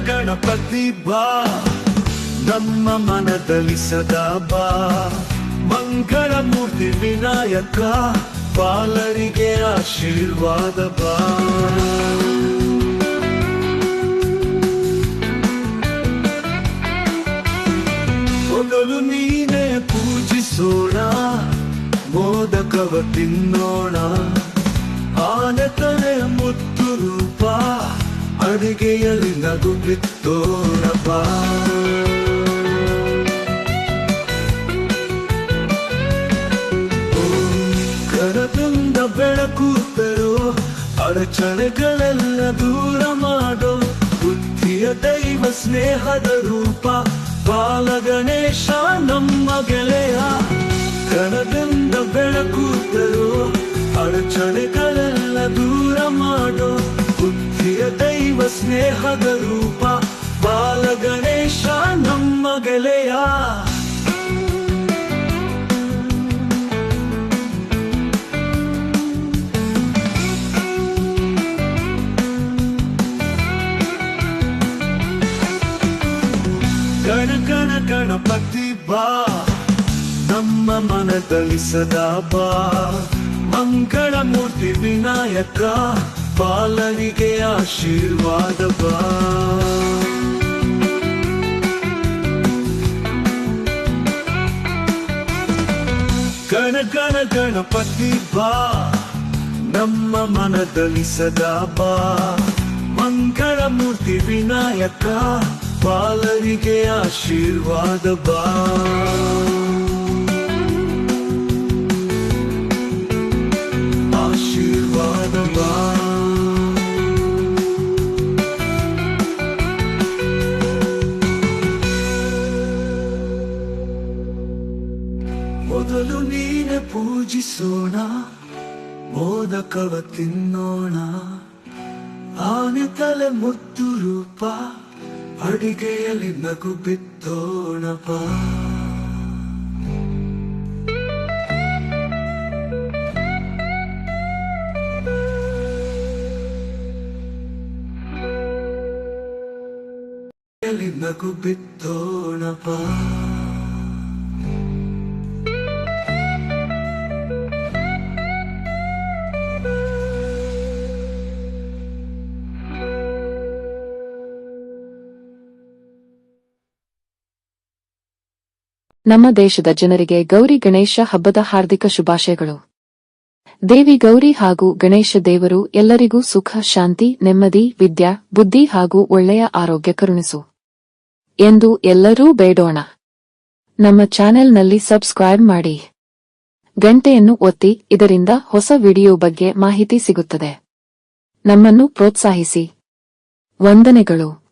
ಗಣಪತಿ ಬಾ ನಮ್ಮ ಮನದಲ್ಲಿ ಸದಾ ಬಾ ಮಂಗಳ ಮೂರ್ತಿ ವಿನಾಯಕ ಬಾಲರಿಗೆ ಆಶೀರ್ವಾದ ಬಾ ಮೊದಲು ನೀನೇ ಪೂಜಿಸೋಣ ಮೋದಕವ ತಿನ್ನೋಣ ಆನೆತನೆ ಮುತ್ತು ರೂಪ ಅಡಿಗೆಯಲ್ಲಿ ನಗು ಬಿತ್ತೋಣ ಬಾ ಕರದಿಂದ ಬೆಳಕು ತರೋ ಅಡಚಣೆಗಳೆಲ್ಲ ದೂರ ಮಾಡೋ ಬುದ್ಧಿಯ ದೈವ ಸ್ನೇಹದ ರೂಪ ಬಾಲಗಣೇಶ ನಮ್ಮ ಗೆಳೆಯ ಕರದಿಂದ ಬೆಳಕು ತರೋ ಅಡಚಣೆಗಳೆಲ್ಲ ದೂರ ಮಾಡೋ ಬುದ್ಧಿಯ ದೈವ ಸ್ನೇಹದ ರೂಪ ಬಾಲಗಣೇಶ ನಮ್ಮ ಗೆಳೆಯ ಗಣ ಗಣಪತಿ ಬಾ ನಮ್ಮ ಮನದಲ್ಲಿ ಸದಾ ಬಾ ಮಂಗಳ ಮೂರ್ತಿ ವಿನಾಯಕ ಬಾಲರಿಗೆ ಆಶೀರ್ವಾದ ಬಾ ಗಣ ಗಣಪತಿ ಬಾ ನಮ್ಮ ಮನದಲ್ಲಿ ಸದಾ ಬಾ ಮಂಗಳ ಮೂರ್ತಿ ವಿನಾಯಕ ಬಾಲರಿಗೆ ಆಶೀರ್ವಾದ ಬಾ ಆಶೀರ್ವಾದ ಬಾ ಮೊದಲು ನೀನೆ ಪೂಜಿಸೋಣ ಮೋದಕವ ತಿನ್ನೋಣ ಆನೆ ತಲೆ ಮುತ್ತು ರೂಪ ಅಡಿಗೆಯಲ್ಲಿ ನಗು ಬಿತ್ತೋಣ ಬಾ ನಗು ಬಿತ್ತೋಣ ಬಾ ನಮ್ಮ ದೇಶದ ಜನರಿಗೆ ಗೌರಿ ಗಣೇಶ ಹಬ್ಬದ ಹಾರ್ದಿಕ ಶುಭಾಶಯಗಳು. ದೇವಿ ಗೌರಿ ಹಾಗೂ ಗಣೇಶ ದೇವರು ಎಲ್ಲರಿಗೂ ಸುಖ, ಶಾಂತಿ, ನೆಮ್ಮದಿ, ವಿದ್ಯಾ, ಬುದ್ಧಿ ಹಾಗೂ ಒಳ್ಳೆಯ ಆರೋಗ್ಯ ಕರುಣಿಸು ಎಂದು ಎಲ್ಲರೂ ಬೇಡೋಣ. ನಮ್ಮ ಚಾನೆಲ್ನಲ್ಲಿ ಸಬ್ಸ್ಕ್ರೈಬ್ ಮಾಡಿ, ಗಂಟೆಯನ್ನು ಒತ್ತಿ, ಇದರಿಂದ ಹೊಸ ವಿಡಿಯೋ ಬಗ್ಗೆ ಮಾಹಿತಿ ಸಿಗುತ್ತದೆ. ನಮ್ಮನ್ನು ಪ್ರೋತ್ಸಾಹಿಸಿ. ವಂದನೆಗಳು.